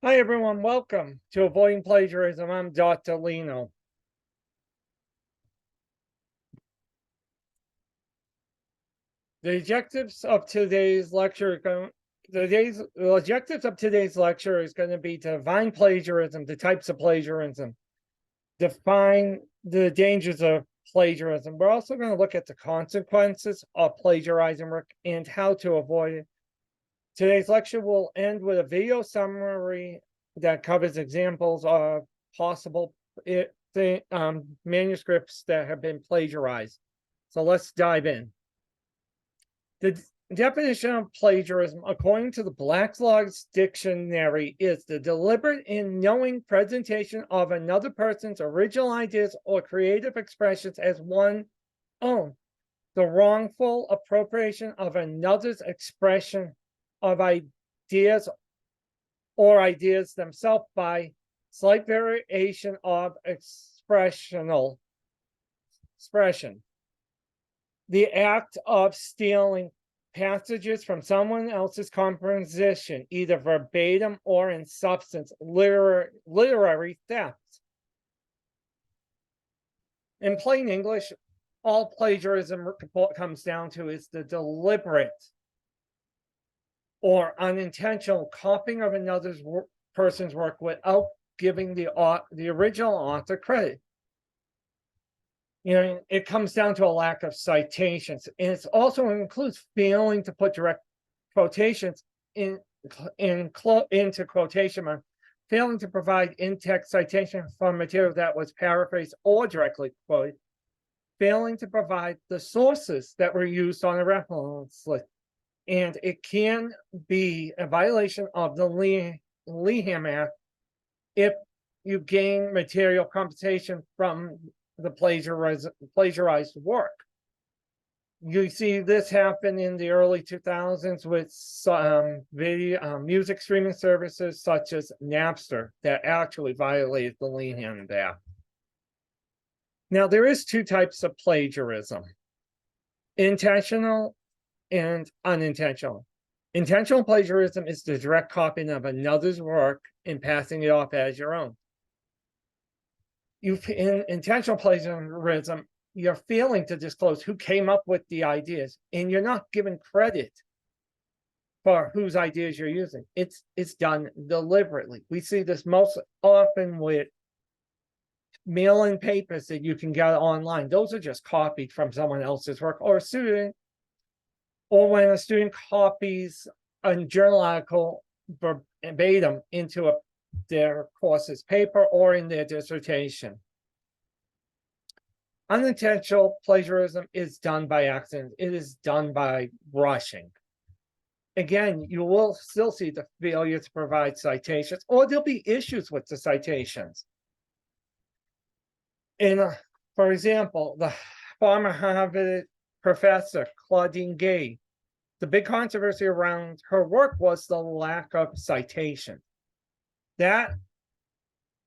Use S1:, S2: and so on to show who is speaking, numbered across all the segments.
S1: Hi, everyone. Welcome to Avoiding Plagiarism. I'm Dr. Lino. The objectives of today's lecture is going to be to define plagiarism, the types of plagiarism, define the dangers of plagiarism. We're also going to look at the consequences of plagiarizing work and how to avoid it. Today's lecture will end with a video summary that covers examples of possible manuscripts that have been plagiarized. So let's dive in. The definition of plagiarism, according to the Black's Law Dictionary, is the deliberate and knowing presentation of another person's original ideas or creative expressions as one's own. The wrongful appropriation of another's expression of ideas or ideas themselves by slight variation of expression. The act of stealing passages from someone else's composition, either verbatim or in substance, literary theft. In plain English, all plagiarism comes down to is the deliberate or unintentional copying of another person's work without giving the original author credit. It comes down to a lack of citations, and it also includes failing to put direct quotations into quotation marks, failing to provide in-text citation from material that was paraphrased or directly quoted, failing to provide the sources that were used on a reference list. And it can be a violation of the Leham Act if you gain material compensation from the plagiarized work. You see this happen in the early 2000s with music streaming services such as Napster that actually violated the Leham Act. Now, there is two types of plagiarism: intentional and unintentional. Intentional plagiarism is the direct copying of another's work and passing it off as your own. In intentional plagiarism, you're failing to disclose who came up with the ideas, and you're not given credit for whose ideas you're using. It's done deliberately. We see this most often with mail-in papers that you can get online. Those are just copied from someone else's work, or a student, or when a student copies a journal article verbatim into their course's paper or in their dissertation. Unintentional plagiarism is done by accident. It is done by rushing. Again, you will still see the failure to provide citations, or there'll be issues with the citations. For example, the former Harvard professor Claudine Gay, the big controversy around her work was the lack of citation. That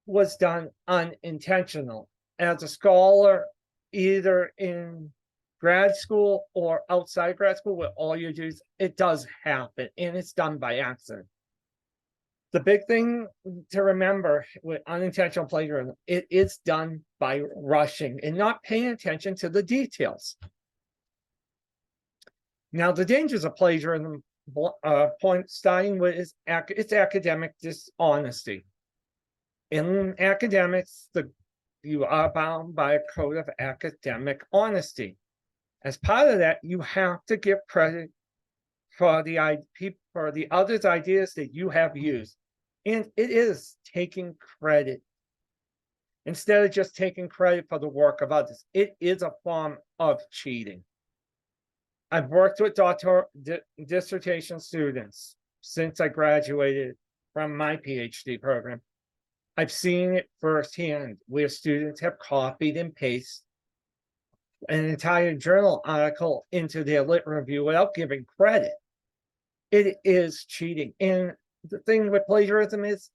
S1: was done unintentional. As a scholar, either in grad school or outside grad school, with all your duties, it does happen, and it's done by accident. The big thing to remember with unintentional plagiarism, it is done by rushing and not paying attention to the details. Now, the dangers of plagiarism, point starting with is it's academic dishonesty. In academics, you are bound by a code of academic honesty. As part of that, you have to give credit for the others' ideas that you have used. And it is taking credit instead of just taking credit for the work of others. It is a form of cheating. I've worked with dissertation students since I graduated from my PhD program. I've seen it firsthand where students have copied and pasted an entire journal article into their lit review without giving credit. It is cheating. And the thing with plagiarism is,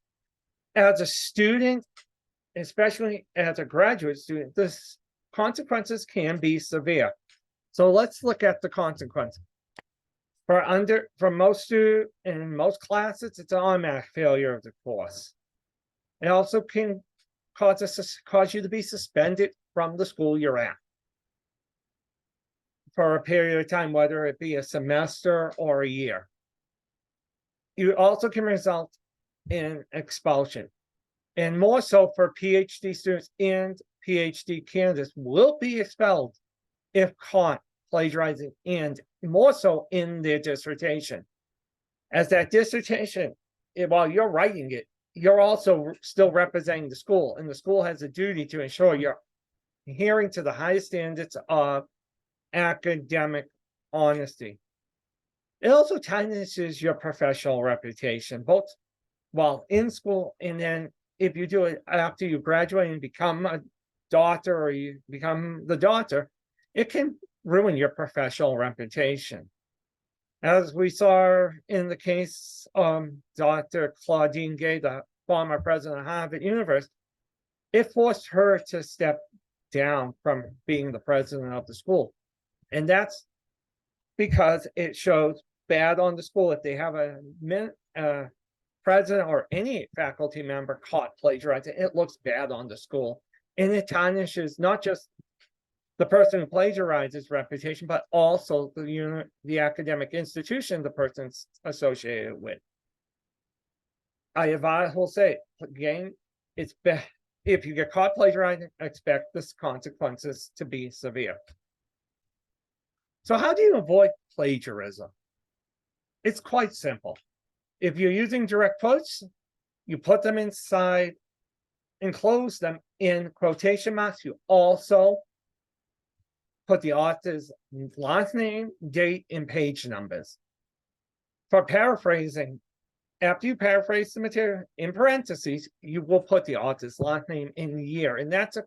S1: as a student, especially as a graduate student, the consequences can be severe. So let's look at the consequences. For most students in most classes, it's an automatic failure of the course. It also can cause you to be suspended from the school you're at for a period of time, whether it be a semester or a year. You also can result in expulsion, and more so for PhD students and PhD candidates will be expelled if caught plagiarizing, and more so in their dissertation. As that dissertation, while you're writing it, you're also still representing the school, and the school has a duty to ensure you're adhering to the highest standards of academic honesty. It also tarnishes your professional reputation, both while in school and then if you do it after you graduate and become a doctor or you become the doctor, it can ruin your professional reputation. As we saw in the case of Dr. Claudine Gay, the former president of Harvard University, it forced her to step down from being the president of the school. And that's because it shows bad on the school. If they have a president or any faculty member caught plagiarizing, it looks bad on the school. And it tarnishes not just the person who plagiarizes reputation, but also the academic institution the person's associated with. I will say, again, it's bad. If you get caught plagiarizing, expect the consequences to be severe. So how do you avoid plagiarism? It's quite simple. If you're using direct quotes, you put them inside, enclose them in quotation marks. You also put the author's last name, date, and page numbers. For paraphrasing, after you paraphrase the material, in parentheses, you will put the author's last name and the year, and that's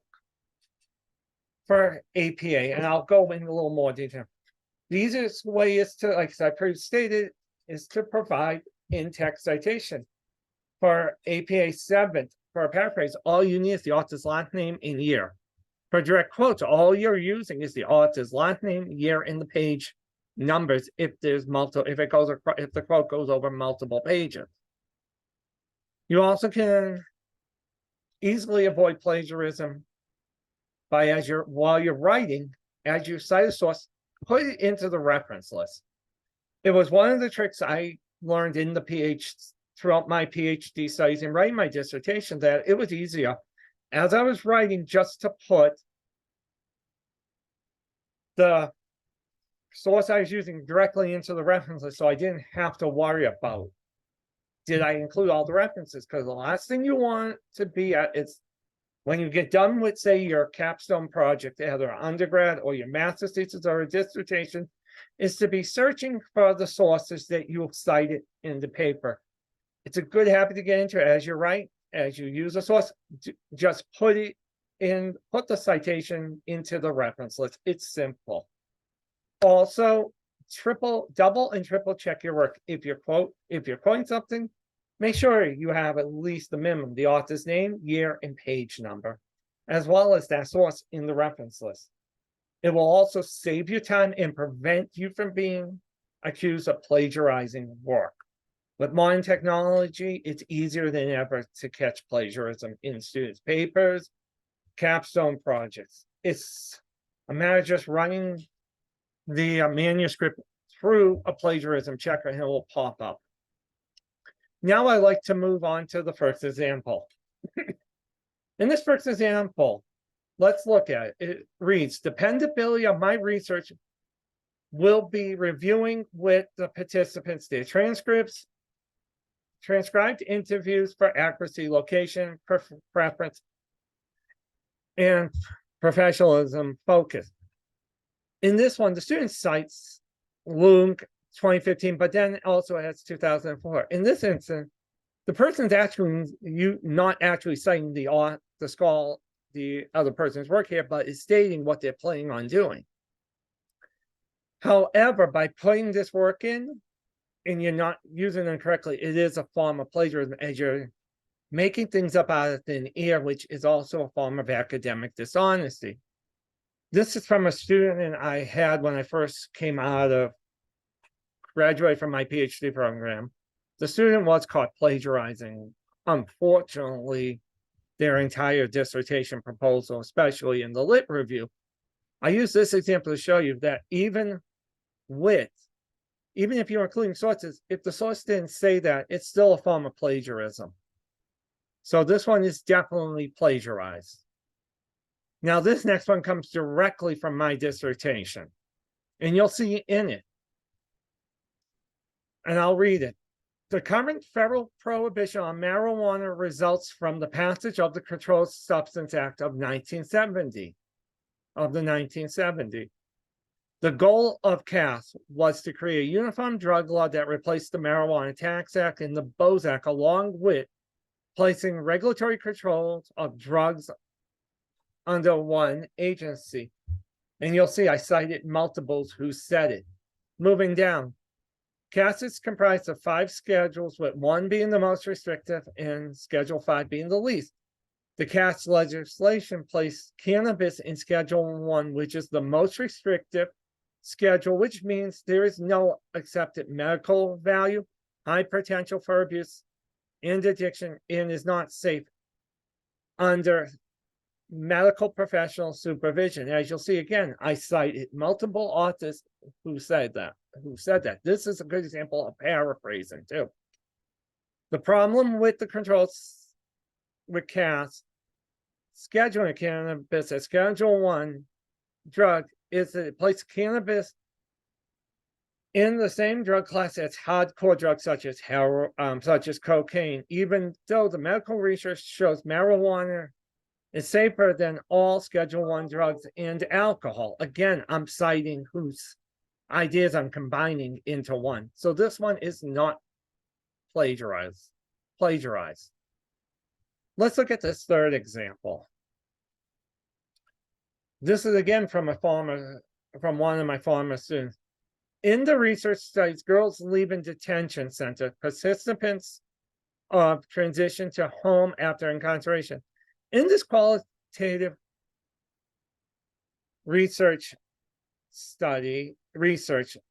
S1: for APA, and I'll go in a little more detail. The easiest way is to, like I previously stated, is to provide in-text citation. For APA 7, for a paraphrase, all you need is the author's last name and year. For direct quotes, all you're using is the author's last name, year, and the page numbers if there's multiple, if the quote goes over multiple pages. You also can easily avoid plagiarism by while you're writing, as you cite a source, put it into the reference list. It was one of the tricks I learned in the throughout my PhD studies and writing my dissertation, that it was easier as I was writing just to put the source I was using directly into the reference list, so I didn't have to worry about, did I include all the references? Because the last thing you want to be at is when you get done with, say, your capstone project, either an undergrad or your master's thesis or a dissertation, is to be searching for the sources that you've cited in the paper. It's a good habit to get into as you write, as you use a source, just put the citation into the reference list. It's simple. Also, double and triple check your work. If you're quoting something, make sure you have at least the minimum, the author's name, year, and page number, as well as that source in the reference list. It will also save you time and prevent you from being accused of plagiarizing work. With modern technology, it's easier than ever to catch plagiarism in students' papers, capstone projects. It's a matter of just running the manuscript through a plagiarism checker and it will pop up. Now I'd like to move on to the first example. In this first example, let's look at it. It reads, dependability of my research will be reviewing with the participants their transcripts, transcribed interviews for accuracy, location, preference, and professionalism focus. In this one, the student cites Loom 2015, but then also has 2004. In this instance, the person's actually not actually citing the other person's work here, but is stating what they're planning on doing. However, by putting this work in and you're not using them correctly, it is a form of plagiarism, as you're making things up out of thin air, which is also a form of academic dishonesty. This is from a student I had when I first came out of graduated from my PhD program, the student was caught plagiarizing, unfortunately, their entire dissertation proposal, especially in the lit review. I use this example to show you that even if you're including sources, if the source didn't say that, it's still a form of plagiarism. So this one is definitely plagiarized. Now, this next one comes directly from my dissertation, and you'll see in it, and I'll read it. The current federal prohibition on marijuana results from the passage of the Controlled Substance Act of 1970. The goal of CAS was to create a uniform drug law that replaced the Marijuana Tax Act and the Bozak, along with placing regulatory controls of drugs under one agency. And you'll see I cited multiples who said it. Moving down, CAS is comprised of 5 schedules, with 1 being the most restrictive and Schedule 5 being the least. The CAS legislation placed cannabis in Schedule 1, which is the most restrictive schedule, which means there is no accepted medical value, high potential for abuse and addiction, and is not safe under medical professional supervision. As you'll see again, I cited multiple authors who said that. This is a good example of paraphrasing too. The problem with the controls with CAS scheduling cannabis as Schedule 1 drug is that it places cannabis in the same drug class as hardcore drugs such as cocaine, even though the medical research shows marijuana is safer than all Schedule 1 drugs and alcohol. Again, I'm citing whose ideas I'm combining into one. So this one is not plagiarized. Let's look at this third example. This is again from one of my former students. In the research studies, girls leaving detention center, participants of transition to home after incarceration. In this qualitative research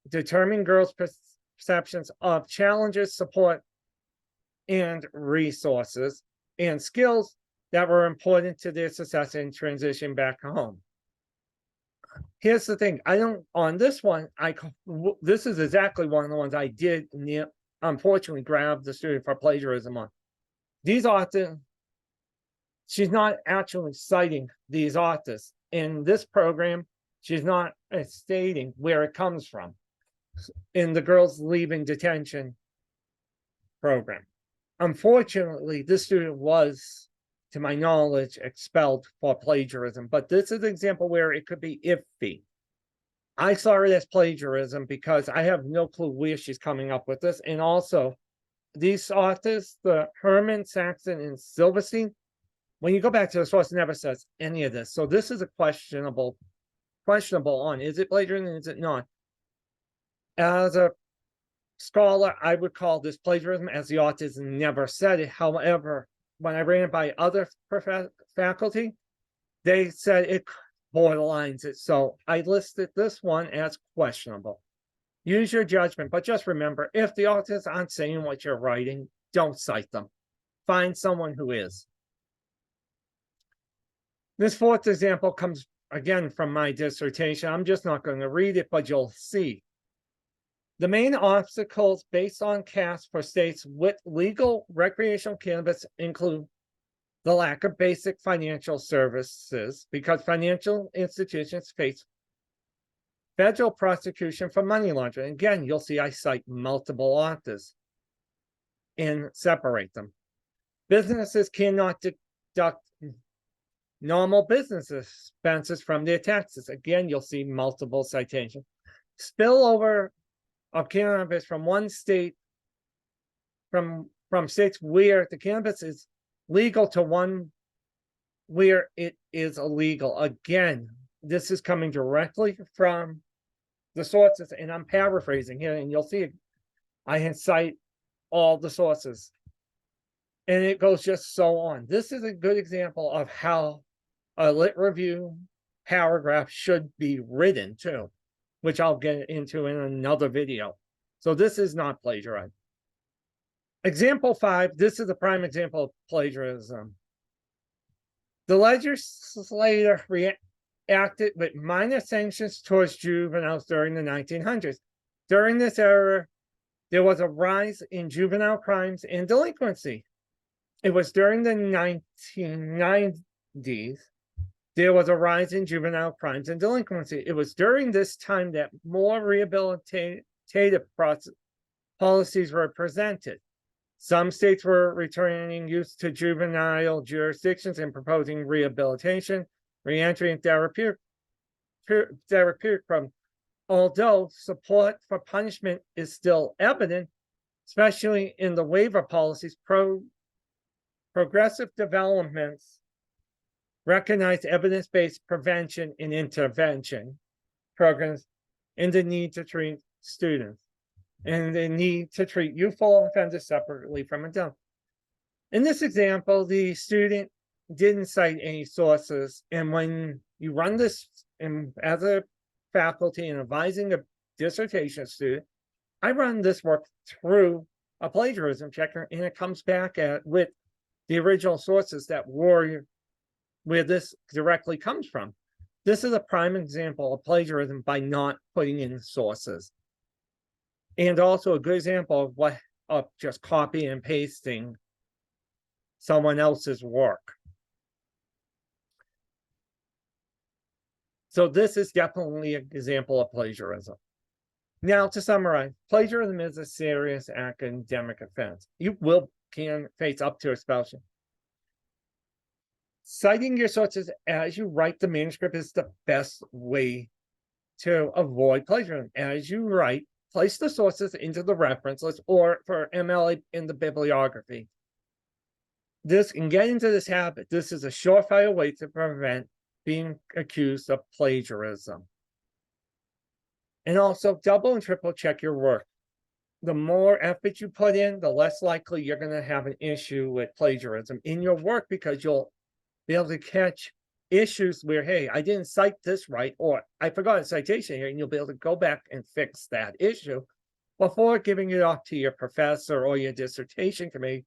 S1: determine girls' perceptions of challenges, support, and resources and skills that were important to their success in transition back home. Here's the thing, on this one, this is exactly one of the ones I did unfortunately grab the student for plagiarism on. These authors, she's not actually citing these authors. In this program, she's not stating where it comes from in the girls leaving detention program. Unfortunately, this student was, to my knowledge, expelled for plagiarism, but this is an example where it could be iffy. I saw it as plagiarism because I have no clue where she's coming up with this. And also, these authors, the Herman, Saxon, and Silverstein, when you go back to the source, it never says any of this. So this is a questionable on, is it plagiarism, is it not? As a scholar, I would call this plagiarism, as the authors never said it. However, when I ran it by other faculty, they said it borderlines it. So I listed this one as questionable. Use your judgment, but just remember, if the authors aren't saying what you're writing, don't cite them. Find someone who is. This fourth example comes again from my dissertation. I'm just not going to read it, but you'll see. The main obstacles based on CAS for states with legal recreational cannabis include the lack of basic financial services, because financial institutions face federal prosecution for money laundering. Again, you'll see I cite multiple authors and separate them. Businesses cannot deduct normal business expenses from their taxes. Again, you'll see multiple citations. Spillover of cannabis from one state, from states where the cannabis is legal to one where it is illegal. Again, this is coming directly from the sources, and I'm paraphrasing here, and you'll see I cite all the sources. And it goes just so on. This is a good example of how a lit review paragraph should be written too, which I'll get into in another video. So this is not plagiarized. Example 5, this is a prime example of plagiarism. The legislature reacted with minor sanctions towards juveniles during the 1900s. During this era, there was a rise in juvenile crimes and delinquency. It was during the 1990s, there was a rise in juvenile crimes and delinquency. It was during this time that more rehabilitative policies were presented. Some states were returning youth to juvenile jurisdictions and proposing rehabilitation, reentry, and therapeutic programs. Although support for punishment is still evident, especially in the waiver policies, progressive developments recognize evidence-based prevention and intervention programs and the need to treat students and the need to treat youthful offenders separately from adults. In this example, the student didn't cite any sources, and when you run this as a faculty and advising a dissertation student, I run this work through a plagiarism checker, and it comes back with the original sources that were where this directly comes from. This is a prime example of plagiarism by not putting in sources. And also a good example of just copying and pasting someone else's work. So this is definitely an example of plagiarism. Now, to summarize, plagiarism is a serious academic offense. You can face up to expulsion. Citing your sources as you write the manuscript is the best way to avoid plagiarism. As you write, place the sources into the reference list or for MLA in the bibliography. This and get into this habit. This is a surefire way to prevent being accused of plagiarism. And also double and triple check your work. The more effort you put in, the less likely you're going to have an issue with plagiarism in your work, because you'll be able to catch issues where, hey, I didn't cite this right, or I forgot a citation here, and you'll be able to go back and fix that issue before giving it off to your professor or your dissertation committee,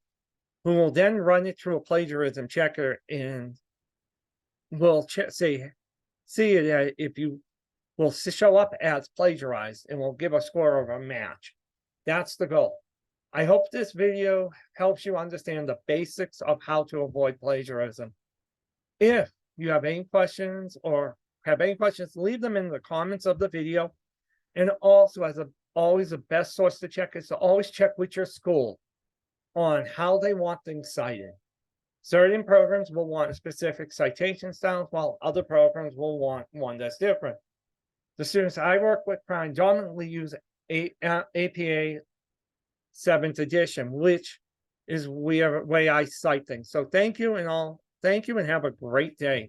S1: who will then run it through a plagiarism checker and will see it if you will show up as plagiarized and will give a score of a match. That's the goal. I hope this video helps you understand the basics of how to avoid plagiarism. If you have any questions leave them in the comments of the video. And also, always the best source to check is to always check with your school on how they want things cited. Certain programs will want a specific citation style, while other programs will want one that's different. The students I work with predominantly use APA 7th edition, which is the way I cite things. So thank you, and have a great day.